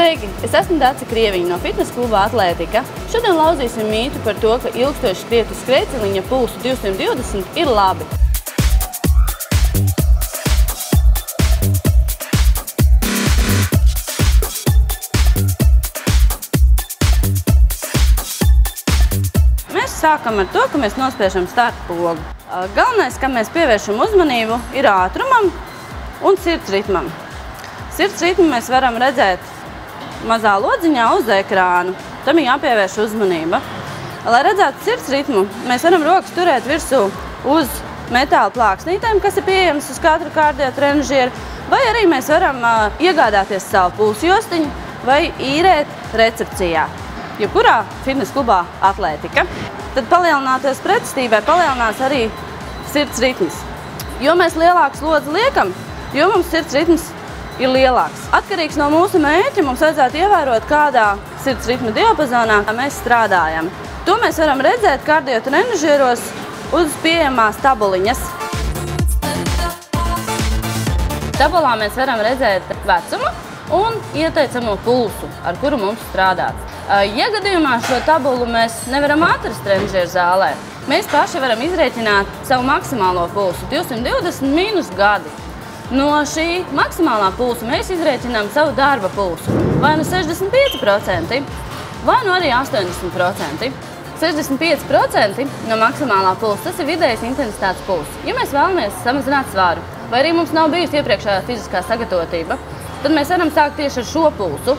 Sveiki! Es esmu Dace Krieviņa no fitnes kluba Atlētika. Šodien lauzīsim mītu par to, ka ilgstoši skriet uz skrejceliņa pulsu 220 ir labi. Mēs sākam ar to, ka mēs nospiežam starta pogu. Galvenais, kam mēs pievēršam uzmanību, ir ātrumam un sirds ritmam. Sirds ritmu mēs varam redzēt mazā lodziņā uz ekrānu. Tam ir jāpievērš uzmanība. Lai redzētu sirds ritmu, mēs varam rokas turēt virsū uz metāla plāksnītēm, kas ir pieejams uz katru kardiotrenažieru, vai arī mēs varam iegādāties savu pulsu jostiņu vai īrēt recepcijā, jebkurā fitnes klubā Atlētika. Tad palielināties pretestībai palielinās arī sirds ritms. Jo mēs lielāku slodzi liekam, jo mums sirds ritms ir lielāks. Atkarīgs no mūsu mērķa mums vajadzētu ievērot, kādā sirds ritma diapazonā mēs strādājam. To mēs varam redzēt kardiotrenažieros uz pieejamās tabuliņas. Tabulā mēs varam redzēt vecumu un ieteicamo pulsu, ar kuru mums strādāt. Ja gadījumā šo tabulu mēs nevaram atrast trenažieru zālē, mēs paši varam izrēķināt savu maksimālo pulsu 220 mīnus gadi. No šī maksimālā pulsa mēs izrēķinām savu darba pulsu, vai nu 65%, vai nu arī 80%. 65% no maksimālā pulsa, tas ir vidējais intensitātes pulss. Ja mēs vēlamies samazināt svaru, vai arī mums nav bijusi iepriekšējā fiziskā sagatavotība, tad mēs varam sākt tieši ar šo pulsu.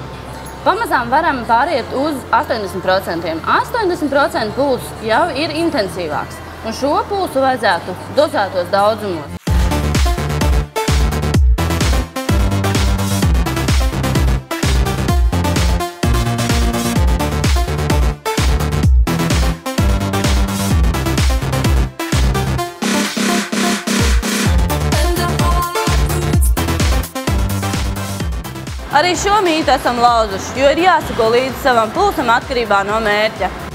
Pamazām varam pāriet uz 80%. 80% pulss jau ir intensīvāks, un šo pulsu vajadzētu dozētos daudzumos. Arī šo mītu esam lauzuši, jo ir jāsako līdzi savam pulsam atkarībā no mērķa.